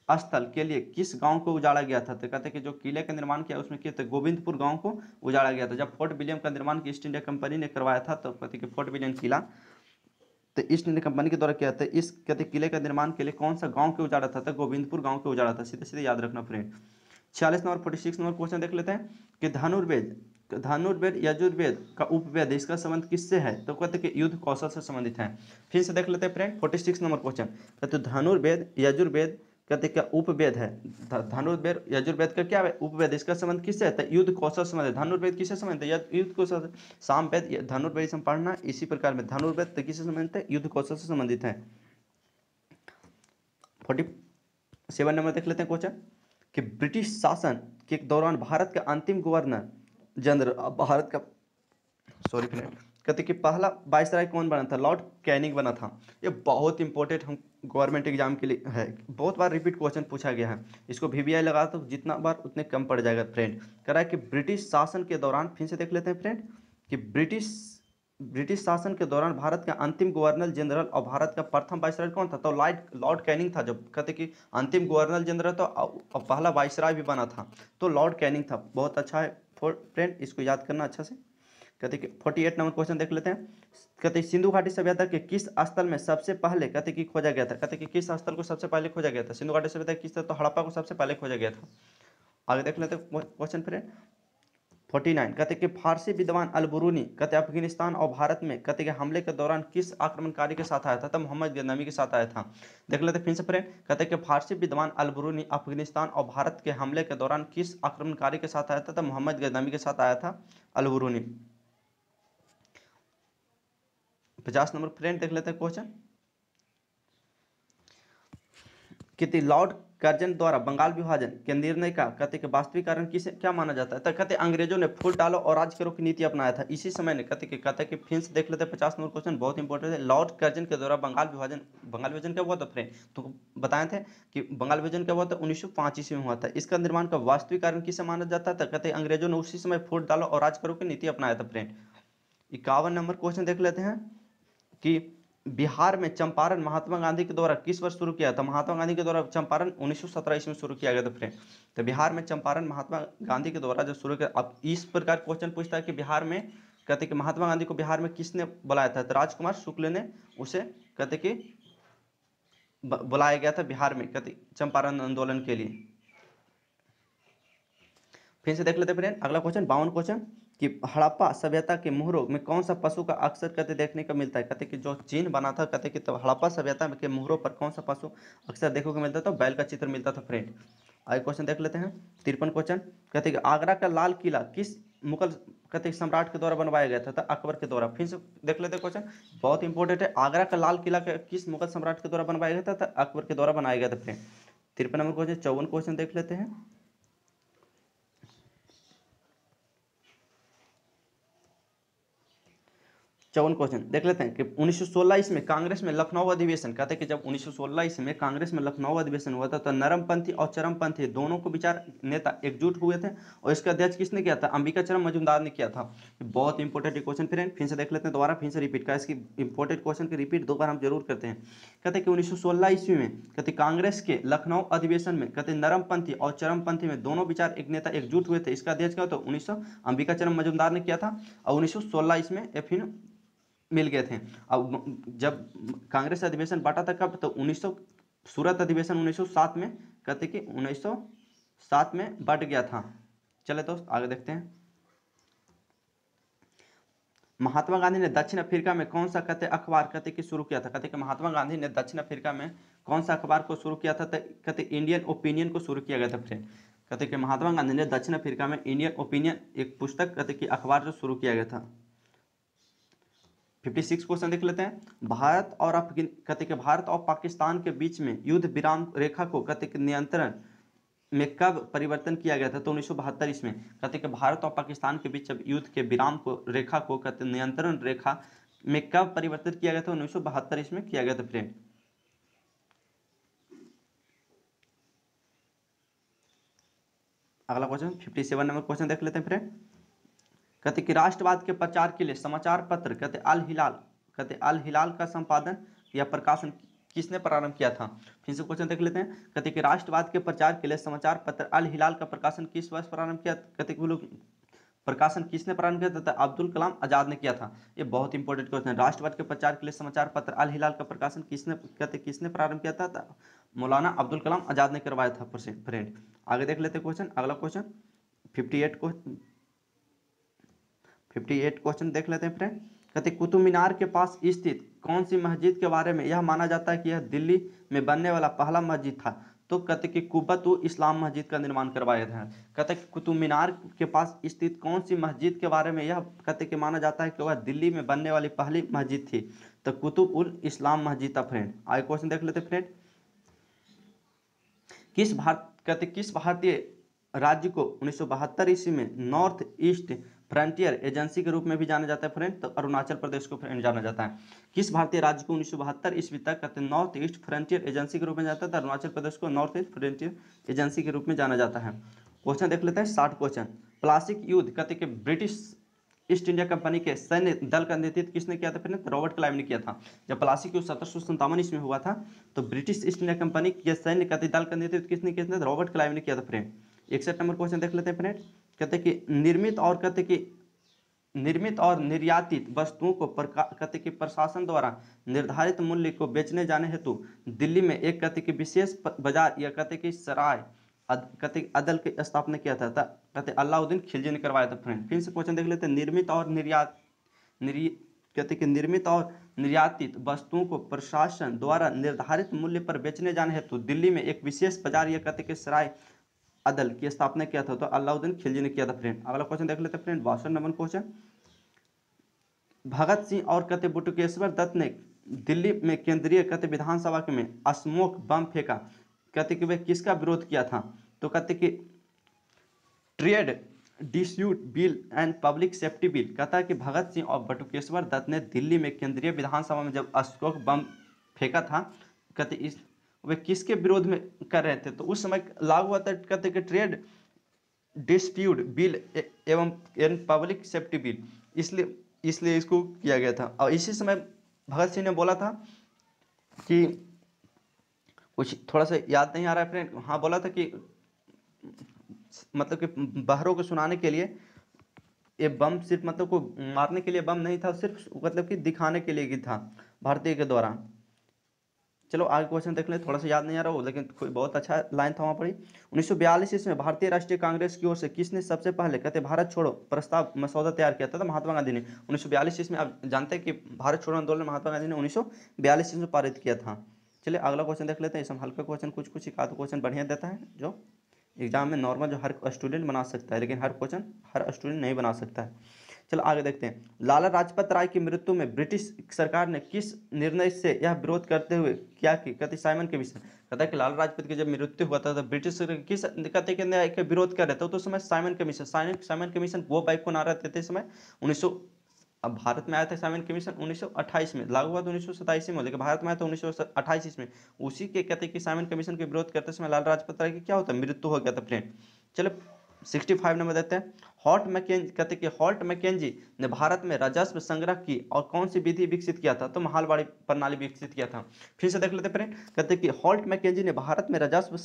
स्थल के लिए किस गांव को उजाड़ा गया था? तो कहते कि जो किले का निर्माण किया उसमें किया था गोविंदपुर गांव को उजाड़ा गया था। जब फोर्ट विलियम का निर्माण ईस्ट इंडिया कंपनी ने करवाया था तो कहते कि फोर्ट विलियम किला तो ईस्ट इंडिया कंपनी के द्वारा किया था। इस कहते किले का निर्माण के लिए कौन सा गांव के उजाड़ा था? तो गोविंदपुर गांव के उजाड़ा था। सीधे सीधे याद रखना फ्रेंड। 46 नंबर 46 नंबर क्वेश्चन देख लेते हैं कि धनुर्वेद यजुर्वेद का उपवेद इसका संबंध किससे है? तो कहते कि युद्ध कौशल से संबंधित है। फिर से देख लेते हैं फ्रेंड 46 नंबर क्वेश्चन। कहते धनुर्वेद यजुर्वेद कहते क्या उपवेद है? धनुर्वेद यजुर्वेद का क्या है? उपवेद इसका संबंध किससे है? तो युद्ध कौशल से संबंधित। धनुर्वेद किससे संबंधित है? युद्ध कौशल। सामवेद धनुर्वेद से पढ़ना इसी प्रकार में। धनुर्वेद तो किससे संबंधित है? युद्ध कौशल से संबंधित है। 47 नंबर देख लेते हैं क्वेश्चन कि ब्रिटिश शासन के दौरान भारत के अंतिम गवर्नर जनरल भारत का फ्रेंड कहते कि पहला वायसराय कौन बना था? लॉर्ड कैनिंग बना था। ये बहुत इंपॉर्टेंट हम गवर्नमेंट एग्जाम के लिए है, बहुत बार रिपीट क्वेश्चन पूछा गया है। इसको VVI लगा तो जितना बार उतने कम पड़ जाएगा फ्रेंड। कह रहा है कि ब्रिटिश शासन के दौरान, फिर से देख लेते हैं फ्रेंड कि ब्रिटिश शासन के दौरान भारत का अंतिम गवर्नर जनरल और भारत का प्रथम वायसराय कौन था? तो लॉर्ड कैनिंग था। जब कहते कि अंतिम गवर्नर जनरल तो पहला वायसराय भी बना था तो लॉर्ड कैनिंग था। बहुत अच्छा है फ्रेंड, इसको याद करना अच्छा से। कहते कि 48 नंबर क्वेश्चन देख लेते हैं। कहते सिंधु घाटी सभ्यता के किस स्थल में सबसे पहले कहते कि खोजा गया था? कहते कि किस स्थल को सबसे पहले खोजा गया था? सिंधु घाटी सभ्यता किस स्थल? तो हड़प्पा को सबसे पहले खोजा गया था। आगे देख लेते हैं क्वेश्चन फ्रेंड 49। कहते कि फारसी विद्वान अल-बुरूनी कहते अफगानिस्तान और भारत में कहते कि हमले के दौरान किस आक्रमणकारी के साथ आया था? तो मोहम्मद गजनवी के साथ आया था। देख लेते फिर से फ्रेंड। कहते कि फारसी विद्वान अल-बुरूनी अफगानिस्तान और भारत के हमले के दौरान किस आक्रमणकारी के साथ आया था? तो मोहम्मद गजनवी के साथ आया था अल-बुरूनी। 50 नंबर फ्रेंड देख लेते हैं क्वेश्चन कि लॉर्ड कर्जन द्वारा बंगाल विभाजन के निर्णय का कहते कि वास्तविक कारण किसे क्या माना जाता है? तो कहते अंग्रेजों ने फूट डालो और राज करो की नीति अपनाया था। इसी समय ने कहते कि फिर से देख लेते हैं 50 नंबर क्वेश्चन, बहुत इंपॉर्टेंट है। लॉर्ड कर्जन के द्वारा बंगाल विभाजन क्या हुआ था फ्रेंड? तो बताए थे कि बंगाल विभाजन क्या हुआ था? 1905 ईस्वी में हुआ था। इसका निर्माण का वास्तविक कारण किसे माना जाता था? कहते अंग्रेजों ने उसी समय फूट डालो और राज करो की नीति अपनाया था फ्रेंड। 51 नंबर क्वेश्चन देख लेते हैं कि बिहार में चंपारण महात्मा गांधी के द्वारा किस वर्ष शुरू किया था? महात्मा गांधी के द्वारा चंपारण 1917 ईस्वी में शुरू किया गया था फ्रेंड। तो बिहार में चंपारण महात्मा गांधी के द्वारा जब शुरू किया। अब इस प्रकार क्वेश्चन पूछता है कि बिहार में कहते कि महात्मा गांधी को बिहार में किसने बुलाया था? तो राजकुमार शुक्ल ने उसे कहते कि बुलाया गया था बिहार में कहते चंपारण आंदोलन के लिए। फिर से देख लेते फ्रेंड अगला क्वेश्चन 52 क्वेश्चन कि हड़प्पा सभ्यता के मोहरों में कौन सा पशु का अक्सर कहते देखने को मिलता है? कहते कि जो चिन्ह बना था कहते कि हड़प्पा सभ्यता के मोहरों पर कौन सा पशु अक्सर देखने को मिलता था? बैल का चित्र मिलता था फ्रेंड। आगे क्वेश्चन देख लेते हैं 53 क्वेश्चन कहते कि आगरा का लाल किला किस मुगल कहते सम्राट के द्वारा बनवाया गया था? अकबर के द्वारा। फिर से देख लेते क्वेश्चन, बहुत इंपॉर्टेंट है। आगरा का लाल किला किस मुगल सम्राट के द्वारा बनवाया गया था? अकबर के द्वारा बनाया गया था फ्रेंड। 53 नंबर क्वेश्चन 54 क्वेश्चन देख लेते हैं 54 क्वेश्चन देख लेते हैं कि 1916 ईस्वी में कांग्रेस में लखनऊ अधिवेशन, कहते हैं कि जब 1916 ईस्वी में कांग्रेस में लखनऊ अधिवेशन हुआ था तो नरमपंथी और चरमपंथी दोनों को विचार नेता एकजुट हुए थे और इसका अध्यक्ष किसने किया था? अंबिका चरम मजूमदार ने किया था। बहुत इंपॉर्टेंट क्वेश्चन फ्रेंड, फिर से देख लेते हैं दोबारा, फिर से रिपीट का इसकी इंपॉर्टेंट क्वेश्चन की रिपीट दो बार हम जरूर करते हैं। कहते हैं कि 1916 ईस्वी में कहते कांग्रेस के लखनऊ अधिवेशन में कहते नरमपंथी और चरमपंथी में दोनों विचार एक नेता एकजुट हुए थे, इसका अध्यक्ष क्या होता? 1900 अंबिका चरम मजूमदार ने किया था और 1916 ईस्वी में फिर मिल गए थे। अब जब कांग्रेस अधिवेशन बांटा था कब? तो 1900 सूरत अधिवेशन 1907 में, कहते कि 1907 में बट गया था। चले दोस्त आगे देखते हैं। महात्मा गांधी ने दक्षिण अफ्रीका में कौन सा कहते अखबार कहते कि शुरू किया था? कहते कि महात्मा गांधी ने दक्षिण अफ्रीका में कौन सा अखबार को शुरू किया था? तो कहते इंडियन ओपिनियन को शुरू किया गया था फ्रेंड। कहते कि महात्मा गांधी ने दक्षिण अफ्रीका में इंडियन ओपिनियन एक पुस्तक कहते कि अखबार जो शुरू किया गया था। 56 क्वेश्चन देख लेते हैं। भारत और कहते कि भारत और पाकिस्तान के बीच में युद्ध विराम रेखा को कहते कि नियंत्रण में कब परिवर्तन किया गया था? तो 1972 ईस्वी में। कहते कि भारत और पाकिस्तान के बीच जब युद्ध के विराम को रेखा को कहते नियंत्रण रेखा में कब परिवर्तित किया गया था? 1972 ईस्वी में किया गया था फ्रेंड। अगला क्वेश्चन 57 नंबर क्वेश्चन देख लेते हैं फ्रेंड। कहते कि राष्ट्रवाद के प्रचार के लिए समाचार पत्र कहते अल हिलाल का संपादन या प्रकाशन किसने प्रारंभ किया था? फिर से क्वेश्चन देख लेते हैं। कहते कि राष्ट्रवाद के प्रचार के लिए समाचार पत्र अल हिलाल का प्रकाशन किस वर्ष प्रारंभ किया? कहते कि प्रकाशन किसने प्रारंभ किया था? अब्दुल कलाम आजाद ने किया था। ये बहुत इंपॉर्टेंट क्वेश्चन है। राष्ट्रवाद के प्रचार के लिए समाचार पत्र अल हिलाल का प्रकाशन किसने प्रारंभ किया था? मौलाना अब्दुल कलाम आजाद ने करवाया था फ्रेंड। आगे देख लेते क्वेश्चन। अगला क्वेश्चन 58 क्वेश्चन देख लेते हैं फ्रेंड। कहते कुतुब मीनार के पास स्थित कौन सी मस्जिद के बारे में यह माना जाता है कि यह दिल्ली में बनने वाला पहला मस्जिद था? तो कहते कि कुब्बतुल इस्लाम मस्जिद का निर्माण करवाया था। कहते कुतुब मीनार के पास स्थित कौन सी मस्जिद के बारे में यह कहते कि माना जाता है कि वह दिल्ली में बनने वाली पहली मस्जिद थी? तो कुतुब उल इस्लाम मस्जिद था फ्रेंड। आगे क्वेश्चन देख लेते फ्रेंड। किस भारतीय राज्य को 1972 ईस्वी में नॉर्थ ईस्ट फ्रंटियर एजेंसी के रूप में भी जाना जाता है फ्रेंड? तो अरुणाचल प्रदेश को फ्रेंड जाना जाता है। किस भारतीय राज्य को 1972 ईस्वी तक कहते हैं नॉर्थ ईस्ट फ्रंटियर एजेंसी के रूप में जाता है? तो अरुणाचल प्रदेश को नॉर्थ ईस्ट फ्रंटियर एजेंसी के रूप में जाना जाता है। क्वेश्चन देख लेते हैं 60 क्वेश्चन। प्लासिक युद्ध कहते कि ब्रिटिश ईस्ट इंडिया कंपनी के सैन्य दल का नेतृत्व किसने किया था? फिर रॉबर्ट क्लाइव ने किया था। जब प्लासी युद्ध 1757 ईस्वी में हुआ था तो ब्रिटिश ईस्ट इंडिया कंपनी के सैन्य दल का नेतृत्व किसने किया था? रॉबर्ट क्लाइव ने किया था फ्रेंड। 61 नंबर क्वेश्चन देख लेते हैं फ्रेंड। कहते कि निर्मित और निर्यातित वस्तुओं को कहते कि प्रशासन द्वारा निर्धारित मूल्य को बेचने जाने हेतु दिल्ली में एक कहते कि विशेष बाजार या कहते कि सराय कहते अदल की स्थापना किया था। कहते अलाउद्दीन खिलजी ने करवाया था फ्रेंड। फिर से क्वेश्चन देख लेते हैं। निर्मित और निर्यातित वस्तुओं को प्रशासन द्वारा निर्धारित मूल्य पर बेचने जाने हेतु दिल्ली में एक विशेष बाजार या कहते कि सराय अदल की स्थापना किया था। तो अलाउद्दीन खिलजी ने किया था फ्रेंड। अगला क्वेश्चन देख लेते हैं friend 62 number question. Bhagat Singh और कहते बटुकेश्वर दत्त ने दिल्ली में केंद्रीय कहते विधानसभा में स्मोक बम फेंका, कहते कि वे किसका विरोध किया था? तो कहते कि trade dispute bill and public safety bill. कहता है कि भगत सिंह और बटुकेश्वर दत्त ने दिल्ली में केंद्रीय विधानसभा में जब स्मोक बम फेंका था, कहते वे किसके विरोध में कर रहे थे? तो उस समय लागू हुआ था कहते कि ट्रेड डिस्प्यूट बिल एवं पब्लिक सेफ्टी बिल, इसलिए इसको किया गया था। और इसी समय भगत सिंह ने बोला था कि कुछ थोड़ा सा याद नहीं आ रहा है फ्रेंड। हाँ बोला था कि मतलब कि बहरों को सुनाने के लिए ये बम सिर्फ मतलब को मारने के लिए बम नहीं था, सिर्फ मतलब कि दिखाने के लिए ही था भारतीय के द्वारा। चलो आगे क्वेश्चन देख लें। थोड़ा सा याद नहीं आ रहा हो लेकिन कोई बहुत अच्छा लाइन था वहाँ पर। 1942 ईस्वी में भारतीय राष्ट्रीय कांग्रेस की ओर से किसने सबसे पहले कहते भारत छोड़ो प्रस्ताव मसौदा तैयार किया था? तो महात्मा गांधी ने 1942 ईस्वी में। आप जानते हैं कि भारत छोड़ो आंदोलन महात्मा गांधी ने 1942 ईस्वी में पारित किया था। चलिए अगला क्वेश्चन देख लेते हैं। इसमें हल्का क्वेश्चन कुछ एक आध क्वेश्चन बढ़िया देता है जो एग्जाम में नॉर्मल जो हर स्टूडेंट बना सकता है, लेकिन हर स्टूडेंट नहीं बना सकता है। चलो आगे देखते हैं। लाला लाजपत राय की मृत्यु में ब्रिटिश सरकार ने किस निर्णय से यह विरोध करते हुए क्या की? कहते साइमन कमीशन। कहता है कि लाला लाजपत की जब मृत्यु हुआ था तो ब्रिटिश किस कहते के न्याय के विरोध कर रहे थे? तो उस समय साइमन कमीशन वो बैक को नारा देते समय अब भारत में आया था साइमन कमीशन 1928 में, लागू हुआ था 1927 में, लेकिन भारत में आया था 1928 में। उसी के कहते हैं कि साइमन कमीशन के विरोध करते समय लाला लाजपत राय की क्या होता है, मृत्यु हो गया था फ्रेंड। चलो 65 नंबर देते हैं। कहते कि हॉल्ट मैकेंजी ने भारत में राजस्व संग्रह की और कौन सी विधि विकसित किया था, तो महालवाड़ी प्रणाली विकसित किया था। फिर से देख लेते फ्रेंड, कहते कि हॉल्ट मैकेंजी ने भारत में राजस्व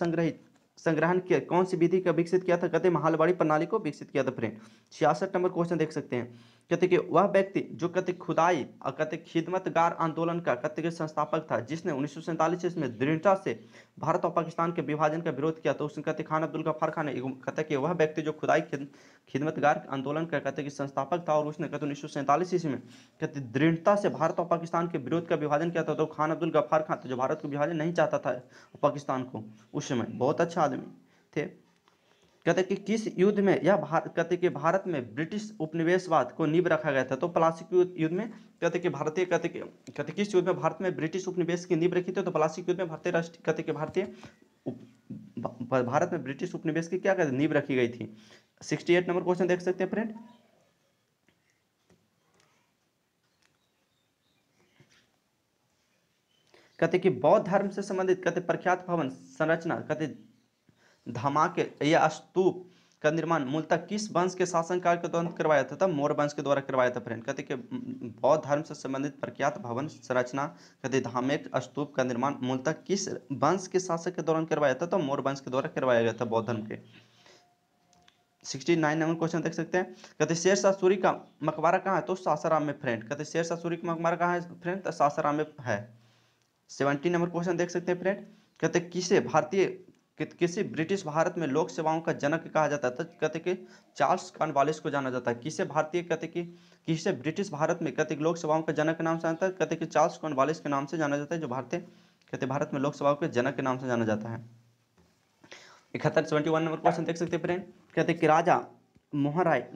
संग्रहण किया, कौन सी विधि का विकसित किया था, कहते महालवाड़ी प्रणाली को विकसित किया था फ्रेंड। 66 नंबर क्वेश्चन देख सकते हैं, कहते कि वह व्यक्ति जो कहते खुदाई और कहते खिदमतगार आंदोलन का कहते के संस्थापक था, जिसने 1947 में दृढ़ता से भारत और पाकिस्तान के विभाजन का विरोध किया, तो उसने कहते खान अब्दुल गफ्फार खान ने, कहते कि वह व्यक्ति जो खुदाई खिदमतगार आंदोलन का कहते कि संस्थापक था और उसने कहते 1947 ईस्वी में कहते दृढ़ता से भारत और पाकिस्तान के विरोध का विभाजन किया था, तो खान अब्दुल गफ्फार खान था, जो भारत को विभाजन नहीं चाहता था पाकिस्तान को उस समय, बहुत अच्छा आदमी थे। कहते कि किस युद्ध में यह कहते कि भारत में ब्रिटिश उपनिवेशवाद को नींव रखा गया था, तो प्लासी युद्ध में कहते कि भारतीय कहते किस युद्ध में भारत में ब्रिटिश उपनिवेश की नींव रखी थी, तो प्लासी युद्ध में भारतीय राष्ट्र कहते कि भारत में ब्रिटिश उपनिवेश की क्या कहते नींव रखी गई थी। 68 नंबर क्वेश्चन देख सकते हैं फ्रेंड, कहते कि बौद्ध धर्म से संबंधित कहते प्रख्यात भवन संरचना कहते धमाके या स्तूप का निर्माण मूलतः किस वंश के शासनकाल के दौरान करवाया था, मोर वंश के द्वारा करवाया था फ्रेंड। कहते कि बौद्ध धर्म से संबंधित प्रख्यात भवन संरचना कहते धामेक स्तूप का निर्माण मूलतः किस वंश के शासक के दौरान करवाया था, तो मोर वंश के द्वारा करवाया गया था बौद्ध धर्म के। 69 नंबर क्वेश्चन देख सकते हैं, कहते शेरशाह सूरी का मकबरा कहाँ है, तो सासाराम में फ्रेंड। कहते शेरशाह सूरी का मकबरा कहाँ है फ्रेंड, तो सासाराम में है। 70 नंबर क्वेश्चन देख सकते हैं फ्रेंड, कहते किसी ब्रिटिश भारत में लोक सेवाओं का जनक कहा जाता है, तो कहते कि चार्ल्स कॉर्नवालिस को जाना जाता है। किसे भारतीय कहते कि किसे ब्रिटिश भारत में कहते लोक सेवाओं का जनक के नाम से जानता है, कहते कि चार्ल्स कॉर्नवालिस के नाम से जाना जाता है, जो भारतीय कहते भारत में लोक सेवाओं के जनक के नाम से जाना जाता है। 71 नंबर क्वेश्चन देख सकते हैं फ्रेंड, कहते कि राजा मोहन राय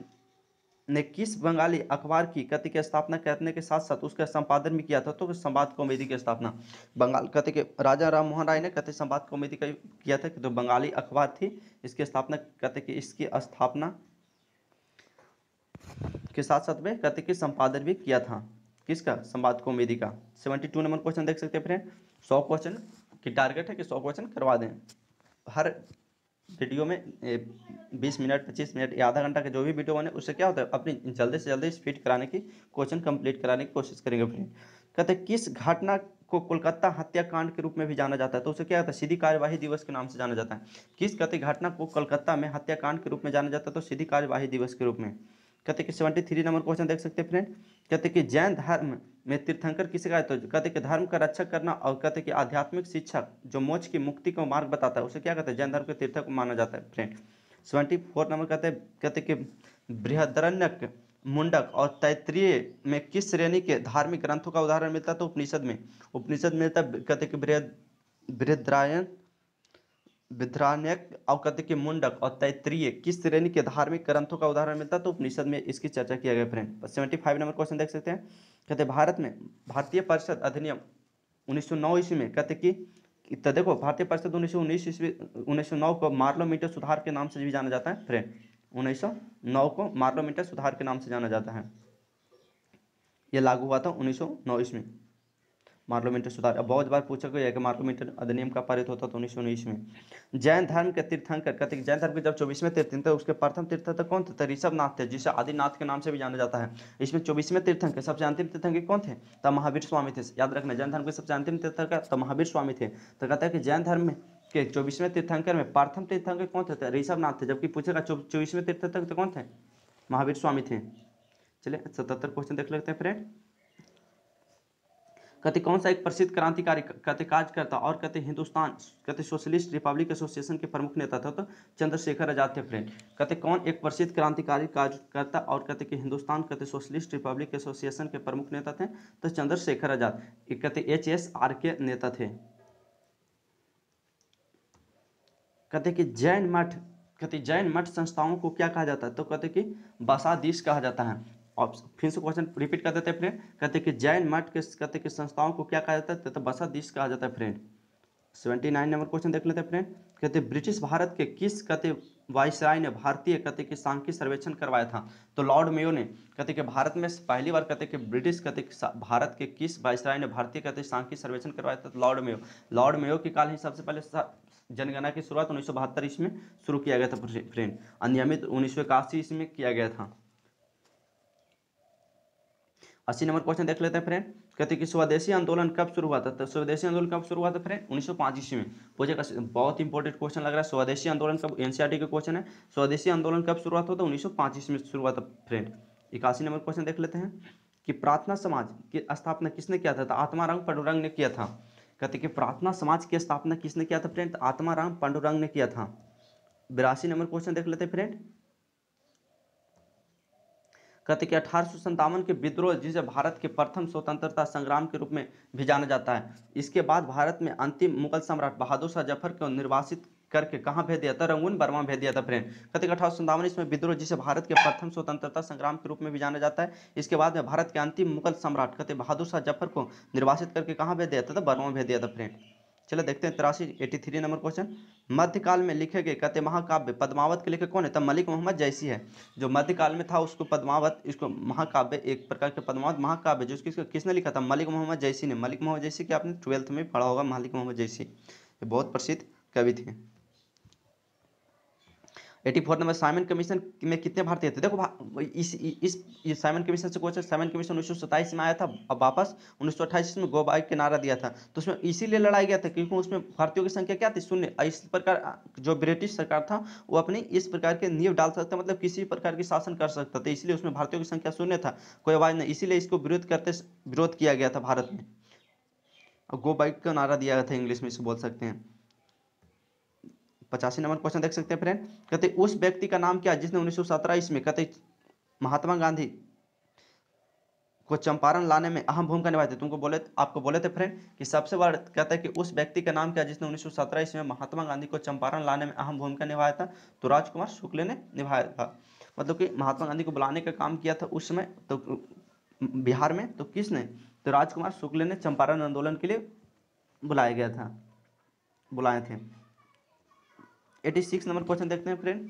ने किस बंगाली अखबार की कहते की स्थापना करने के साथ साथ उसका संपादन भी किया था, तो संवाद कॉमेडी की स्थापना बंगाल कहते कि राजा राम मोहन राय ने कहते संवाद कॉमेडी का किया था, कि तो बंगाली अखबार थी, इसकी स्थापना कहते कि इसकी स्थापना के साथ साथ में कहते कि संपादन भी किया था, किसका, संवाद कॉमेडी का। 72 नंबर क्वेश्चन देख सकते हैं फ्रेंड, 100 क्वेश्चन की टारगेट है कि 100 क्वेश्चन करवा दें हर वीडियो में। 20 मिनट 25 मिनट या आधा घंटा का जो भी वीडियो बने उससे क्या होता है, अपनी जल्दी से जल्दी स्पीड कराने की, क्वेश्चन कंप्लीट कराने की कोशिश करेंगे फ्रेंड। कहते हैं किस घटना को कोलकाता हत्याकांड के रूप में भी जाना जाता है, तो उसे क्या होता है, सीधी कार्यवाही दिवस के नाम से जाना जाता है। किस कहते घटना को कोलकाता में हत्याकांड के रूप में जाना जाता है, तो सीधी कार्यवाही दिवस के रूप में। कहते कि 73 नंबर क्वेश्चन देख सकते हैं फ्रेंड, कहते कि जैन धर्म में तीर्थंकर किसे कहा, तो कहते कि धर्म का रक्षक करना और कहते कि आध्यात्मिक शिक्षक जो मोक्ष की मुक्ति को मार्ग बताता है, उसे क्या कहते हैं, जैन धर्म के तीर्थक को माना जाता है फ्रेंड। 74 नंबर कहते कि बृहदारण्यक, मुंडक और तैत्तिरीय में किस श्रेणी के धार्मिक ग्रंथों का उदाहरण मिलता है, तो उपनिषद मिलता है। कहते कि बृहदारण्यक और कहते कि मुंडक और तैत्तिरीय किस श्रेणी के धार्मिक ग्रंथों का उदाहरण मिलता है, तो उपनिषद में इसकी चर्चा किया गया फ्रेंड। 75 नंबर क्वेश्चन देख सकते हैं, कहते भारत में भारतीय परिषद अधिनियम 1909 ईस्वी में कहते कि, तो देखो भारतीय परिषद 1909 को मार्लोमीटर सुधार के नाम से भी जाना जाता है फ्रेंड। 1909 को मार्लोमीटर सुधार के नाम से जाना जाता है, यह लागू हुआ था 1909 ईस्वी में मार्लोमीटर सुधार। अब बहुत बार पूछा गया है कि मार्लोमीटर अधिनियम का पारित होता तो 1919 में। जैन धर्म के तीर्थंकर कहते हैं, जैन धर्म के जब 24वें तीर्थंकर, उसके प्रथम तीर्थंकर कौन थे, ऋषभनाथ थे, जिसे आदिनाथ के नाम से भी जाना जाता है। इसमें 24वें तीर्थंकर सबसे अंतिम तीर्थंकर कौन थे, तब महावीर स्वामी थे। याद रखना, जैन धर्म के सबसे अंतिम तीर्थंकर तब महावीर स्वामी थे। तो कहता है कि जैन धर्म के 24वें तीर्थंकर में प्रथम तीर्थंकर कौन थे, ऋषभनाथ थे, जबकि पूछेगा 24वें तीर्थंकर कौन थे, महावीर स्वामी थे। चलिए 77 क्वेश्चन देख लेते हैं फ्रेंड, कहते कौन सा एक प्रसिद्ध क्रांतिकारी कहते कार्यकर्ता और कहते हिंदुस्तान कहते सोशलिस्ट रिपब्लिक एसोसिएशन के प्रमुख नेता था, तो चंद्रशेखर आजाद थे फ्रेंड। कहते कौन एक प्रसिद्ध क्रांतिकारी कार्यकर्ता और कहते कि हिंदुस्तान कहते सोशलिस्ट रिपब्लिक एसोसिएशन के प्रमुख नेता थे, तो चंद्रशेखर आजाद। कहते HSR के नेता थे। कहते कि जैन मठ संस्थाओं को क्या कहा जाता है, तो कहते कि बसादीश कहा जाता है। और फिर से क्वेश्चन रिपीट कर देते हैं फ्रेंड, कहते कि जैन मठ के कहते कि संस्थाओं को क्या कहा जाता है, तो बसादीश कहा जाता है फ्रेंड। 79 नंबर क्वेश्चन देख लेते हैं फ्रेंड, कहते ब्रिटिश भारत के किस कहते वायसराय ने भारतीय कहते कि सांख्यिकी सर्वेक्षण करवाया था? तो लॉर्ड मेयो ने कहते कि भारत में पहली बार कहते कि ब्रिटिश कहते कि भारत के किस वायसराय ने भारतीय कहते सांख्यिकी सर्वेक्षण करवाया था? तो लॉर्ड मेयो के काल ही सबसे पहले जनगणना की शुरुआत 1972 ईस्वी में शुरू किया गया था फ्रेंड। अनियमित 1981 ईस्वी में किया गया था। 80 नंबर क्वेश्चन देख लेते हैं फ्रेंड। कहते हैं कि स्वदेशी आंदोलन कब शुरू हुआ था? तो स्वदेशी आंदोलन कब शुरू हुआ था फ्रेंड? 1905 ईस्वी में। पूछेगा, बहुत इंपॉर्टेंट क्वेश्चन लग रहा है। स्वदेशी आंदोलन कब, एनसीईआरटी का क्वेश्चन है। स्वदेशी आंदोलन कब शुरू हुआ था? तो 1905 ईस्वी में शुरू हुआ था फ्रेंड। 81 नंबर क्वेश्चन देख लेते हैं कि प्रार्थना समाज की स्थापना किसने किया था? तो आत्माराम पांडुरंग ने किया था। कहते कि प्रार्थना समाज की स्थापना किसने किया था फ्रेंड? आत्माराम पांडुरंग ने किया था। 82 नंबर क्वेश्चन देख लेते हैं फ्रेंड। कहते कि 1857 के विद्रोह, जिसे भारत के प्रथम स्वतंत्रता संग्राम के रूप में भी जाना जाता है, इसके बाद भारत में अंतिम मुगल सम्राट बहादुर शाह जफर को निर्वासित करके कहाँ भेज दिया था? रंगून बर्मा भेज दिया था फ्रेंड। कहते कि 1857 इसमें विद्रोह, जिसे भारत के प्रथम स्वतंत्रता संग्राम के रूप में भी जाना जाता है, इसके बाद में भारत के अंतिम मुगल सम्राट कहते बहादुर शाह जफर को निर्वासित करके कहाँ भेज दिया था? तो बर्मा भेज दिया था फ्रेंड। चलो देखते हैं 83 नंबर क्वेश्चन। मध्यकाल में लिखे गए कहते महाकाव्य पद्मावत के लेखक कौन है? तब मलिक मोहम्मद जैसी है। जो मध्यकाल में था उसको पद्मावत, इसको महाकाव्य, एक प्रकार के पद्मावत महाकाव्य, जो किसने लिखा था? मलिक मोहम्मद जैसी ने। मलिक मोहम्मद जैसी की आपने 12th में पढ़ा होगा। मलिक मोहम्मद जैसी ये बहुत प्रसिद्ध कवि थे। 84 नंबर, साइमन कमीशन में कितने भारतीय थे? देखो इस साइमन कमीशन से क्वेश्चन, साइमन कमीशन 1927 में आया था, अब वापस 1928 में गो बैक के नारा दिया था। तो उसमें इसीलिए लड़ाया गया था क्योंकि उसमें भारतीयों की संख्या क्या थी? शून्य। इस प्रकार जो ब्रिटिश सरकार था वो अपनी इस प्रकार के नींव डाल सकता, मतलब किसी प्रकार की शासन कर सकता था, इसलिए उसमें भारतीयों की संख्या शून्य था, कोई आवाज नहीं, इसीलिए इसको विरोध किया गया था भारत में। गो बैक का नारा दिया गया था, इंग्लिश में इसको बोल सकते हैं। 85 नंबर क्वेश्चन देख सकते हैं फ्रेंड। कहते उस व्यक्ति का नाम क्या है जिसने 1917 ईस्वी में कहते महात्मा गांधी को चंपारण लाने में अहम भूमिका निभाई थी? आपको बोले थे फ्रेंड कि सबसे बड़ा कहता है कि उस व्यक्ति का नाम क्या है जिसने 1917 ईस्वी में महात्मा गांधी को चंपारण लाने में अहम भूमिका निभाया था? तो राजकुमार शुक्ल ने निभाया था। मतलब कि महात्मा गांधी को बुलाने का काम किया था उस समय तो बिहार में, तो किसने? तो राजकुमार शुक्ल ने चंपारण आंदोलन के लिए बुलाए थे। 86 नंबर क्वेश्चन देखते हैं फ्रेंड।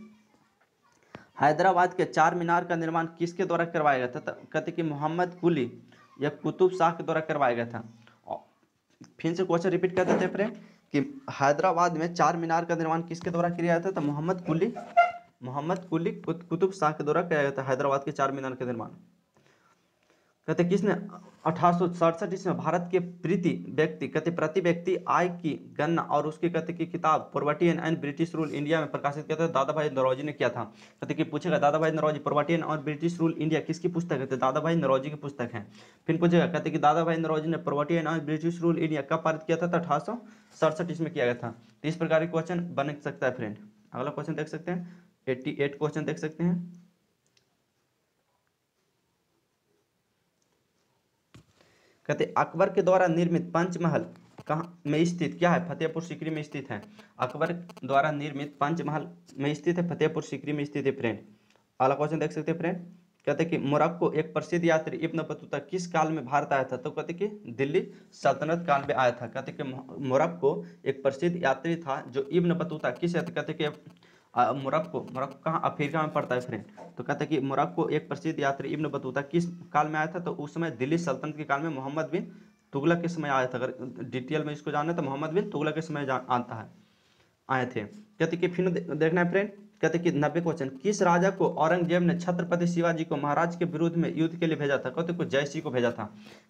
हैदराबाद के चार मीनार का निर्माण किसके द्वारा करवाया गया था? कहते कि मोहम्मद कुली या कुतुब शाह के द्वारा करवाया गया था। फिर से क्वेश्चन रिपीट कर देते हैं फ्रेंड कि हैदराबाद में चार मीनार का निर्माण किसके द्वारा किया गया था? तो मोहम्मद कुली कुतुब शाह के द्वारा किया गया था हैदराबाद के चार मीनार का निर्माण। कहते किसने? 1867 ईस्वी में भारत के प्रति व्यक्ति आय की गणना और उसके कहते की किताब poverty and British rule India में प्रकाशित किया था, दादा भाई नौरोजी ने किया था। कहते कि पूछेगा Dadabhai Naoroji, poverty and British rule India किसकी पुस्तक है? तो दादा भाई नौरोजी की पुस्तक है। फिर पूछेगा कहते कि दादा भाई नौरोजी ने poverty and British rule India कब पारित किया था? तो 1867 ईस्वी में किया गया था। तो इस प्रकार के क्वेश्चन बन सकता है फ्रेंड। अगला क्वेश्चन देख सकते हैं, 88 क्वेश्चन देख सकते हैं। कहते अकबर के द्वारा निर्मित पंचमहल कहाँ में स्थित क्या है? फतेहपुर सीकरी में स्थित है। अकबर द्वारा निर्मित पंचमहल में स्थित है, फतेहपुर सीकरी में स्थित है फ्रेंड। अगला क्वेश्चन देख सकते हैं फ्रेंड। कहते कि मोरक्को एक प्रसिद्ध यात्री इब्न बतूता किस काल में भारत आया था? तो कहते कि दिल्ली सल्तनत काल में आया था। कहते कि मोरक्को एक प्रसिद्ध यात्री था जो इब्न बतूता किस, कहते कि मोरक्को कहाँ अफ्रीका में पड़ता है फ्रेंड। तो कहते हैं कि मोरक्को एक प्रसिद्ध यात्री इब्न बतूता किस काल में आया था? तो उस समय दिल्ली सल्तनत के काल में मोहम्मद बिन तुगलक के समय आया था। अगर डिटेल में इसको जानना है तो मोहम्मद बिन तुगलक के समय आता है, आए थे। कहते कि फिर देखना है फ्रेंड। कहते कि 90 क्वेश्चन, किस राजा को औरंगजेब ने छत्रपति शिवाजी को महाराज के विरुद्ध में युद्ध के लिए भेजा था? कहते को जयसिंह को भेजा था।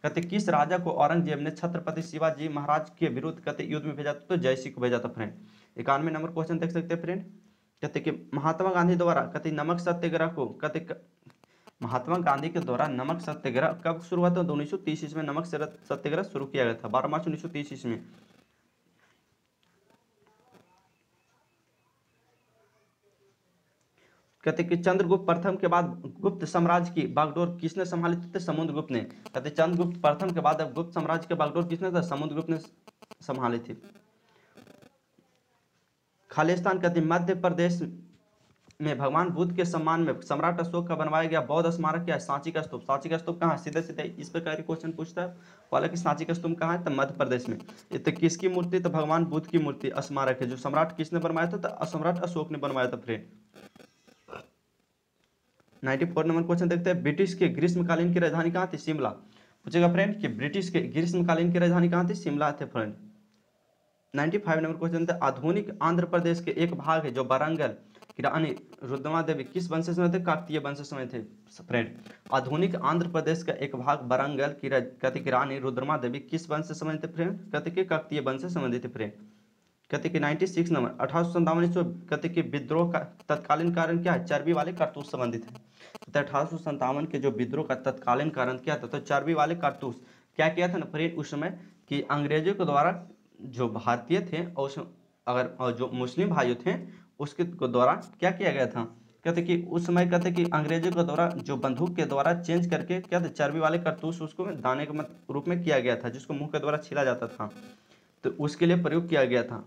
कहते किस राजा को औरंगजेब ने छत्रपति शिवाजी महाराज के विरुद्ध कहते युद्ध में भेजा था? तो जयसिंह को भेजा था फ्रेंड। 91 नंबर क्वेश्चन देख सकते हैं फ्रेंड। कहते कि महात्मा गांधी द्वारा कहते नमक सत्याग्रह को महात्मा गांधी के द्वारा नमक सत्याग्रह कब शुरू हुआ था? 1930 ईस्वी में नमक सत्याग्रह शुरू किया गया था, 12 मार्च 1930 ईस्वी में। कहते कि चंद्रगुप्त प्रथम के बाद गुप्त साम्राज्य की बागडोर किसने संभाली थी? तो समुद्रगुप्त ने। कहते चंद्रगुप्त प्रथम के बाद अब गुप्त साम्राज्य के बागडोर किसने? था समुद्रगुप्त ने संभाली थी। खालिस्तान कहते मध्य प्रदेश में भगवान बुद्ध के सम्मान में सम्राट अशोक का बनवाया गया बौद्ध स्मारक क्या है? सांची का स्तूप। सांची का स्तूप कहाँ है? सीधे सीधे इस प्रकार के क्वेश्चन पूछता है। हालांकि सांची का स्तूप कहाँ है? तो मध्य प्रदेश में। ये तो किसकी मूर्ति? तो भगवान बुद्ध की मूर्ति स्मारक है। जो सम्राट किसने बनवाया था? तो सम्राट अशोक ने बनवाया था फ्रेंड। 94 नंबर क्वेश्चन देखते हैं। ब्रिटिश के ग्रीष्मकालीन की राजधानी कहाँ थी? शिमला। पूछेगा फ्रेंड कि ब्रिटिश के ग्रीष्मकालीन की राजधानी कहाँ थी? शिमला थे फ्रेंड। 95 नंबर क्वेश्चन था। आधुनिक आंध्र प्रदेश के एक भाग है जो वारंगल की रानी रुद्रमादेवी किस वंश से समय थे? काकतीय वंश से समय थे फ्रेंड। आधुनिक आंध्र प्रदेश का एक भाग वारंगल की रानी रुद्रमादेवी किस वंश से संबंधित थे फ्रेंड? कहते कि काकतीय वंश से संबंधित थे फ्रेंड। कहते कि 96 नंबर 1857 कहते कि विद्रोह का तत्कालीन कारण क्या है? चर्बी वाले कारतूस संबंधित है। तो 1857 के जो विद्रोह का तत्कालीन कारण क्या था? तो चर्बी वाले कारतूस। क्या किया था ना फ्रेंड उस समय कि अंग्रेजों के द्वारा जो भारतीय थे और जो मुस्लिम भाइयों थे उसके द्वारा क्या किया गया था? कहते कि उस समय कहते कि अंग्रेजों के द्वारा जो बंदूक के द्वारा चेंज करके क्या थे? चर्बी वाले कारतूस उसको दाने के रूप में किया गया था, जिसको मुंह के द्वारा छीला जाता था, तो उसके लिए प्रयोग किया गया था।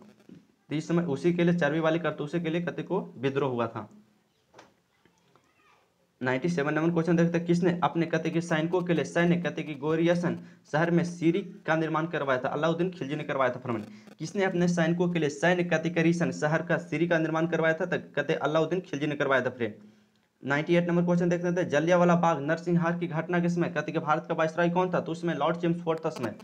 तो इस समय उसी के लिए चर्बी वाले कारतूसे के लिए कहते को विद्रोह हुआ था। 97 नंबर क्वेश्चन देखते हैं। किसने अपने कहते कि सैनिकों के लिए सैन्य कहते कि गोरियसन शहर में सीरी का निर्माण करवाया था? अलाउद्दीन खिलजी ने करवाया था फरमान। किसने अपने सैनिकों के लिए सैन्य कहते करीसन शहर का सीरी का निर्माण करवाया था? कहते अलाउद्दीन खिलजी ने करवाया था फ्रेंड। 98 नंबर क्वेश्चन देखते थे। जलियांवाला बाग नरसंहार की घटना के समय कहते कि भारत का वायसराय कौन था? तो उसमें लॉर्ड चेम्सफोर्ड था समय।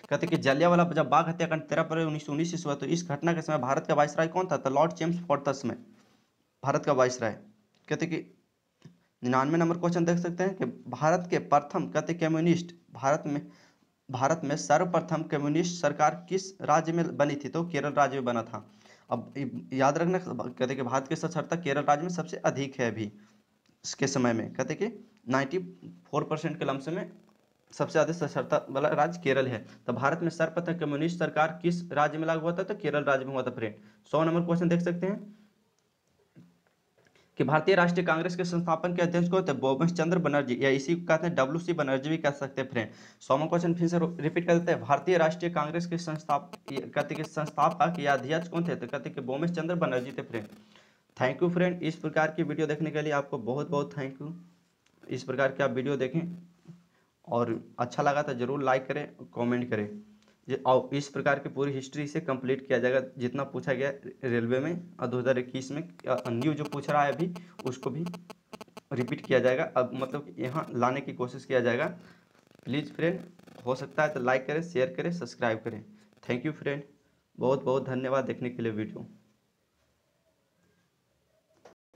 कहते कि जलियांवाला जब बाग हत्याकांड 13 फरवरी 1919 हुआ, तो इस घटना के समय भारत का वायसराय कौन था? तो लॉर्ड चेम्सफोर्ड था समय भारत का वायसराय। कहते कि 99 नंबर क्वेश्चन देख सकते हैं कि भारत के प्रथम कहते कम्युनिस्ट भारत में सर्वप्रथम कम्युनिस्ट सरकार किस राज्य में बनी थी? तो केरल राज्य में बना था। अब याद रखना कहते कि भारत की साक्षरता केरल राज्य में सबसे अधिक है अभी इसके समय में। कहते कि 94% के लमसम में सबसे अधिक साक्षरता वाला राज्य केरल है। तो भारत में सर्वप्रथम कम्युनिस्ट सरकार किस राज्य में लागू हुआ था? तो केरल राज्य में हुआ था फ्रेंड। 100 नंबर क्वेश्चन देख सकते हैं कि भारतीय राष्ट्रीय कांग्रेस के संस्थापक के अध्यक्ष कौन थे? बोमस चंद्र बनर्जी, या इसी को कहते हैं WC बनर्जी भी कह सकते हैं फ्रेंड। 100वां क्वेश्चन फिर से रिपीट कर देते हैं। भारतीय राष्ट्रीय कांग्रेस के संस्थापक या अध्यक्ष कौन थे? तो कहते कि बोमस चंद्र बनर्जी थे फ्रेंड। थैंक यू फ्रेंड, इस प्रकार की वीडियो देखने के लिए आपको बहुत बहुत थैंक यू। इस प्रकार की आप वीडियो देखें और अच्छा लगा तो जरूर लाइक करें, कमेंट करें। और इस प्रकार की पूरी हिस्ट्री से कंप्लीट किया जाएगा जितना पूछा गया रेलवे में 2021 में। न्यू जो पूछ रहा है अभी उसको भी रिपीट किया जाएगा, अब मतलब यहाँ लाने की कोशिश किया जाएगा। प्लीज़ फ्रेंड, हो सकता है तो लाइक करें, शेयर करें, सब्सक्राइब करें। थैंक यू फ्रेंड, बहुत बहुत धन्यवाद देखने के लिए वीडियो।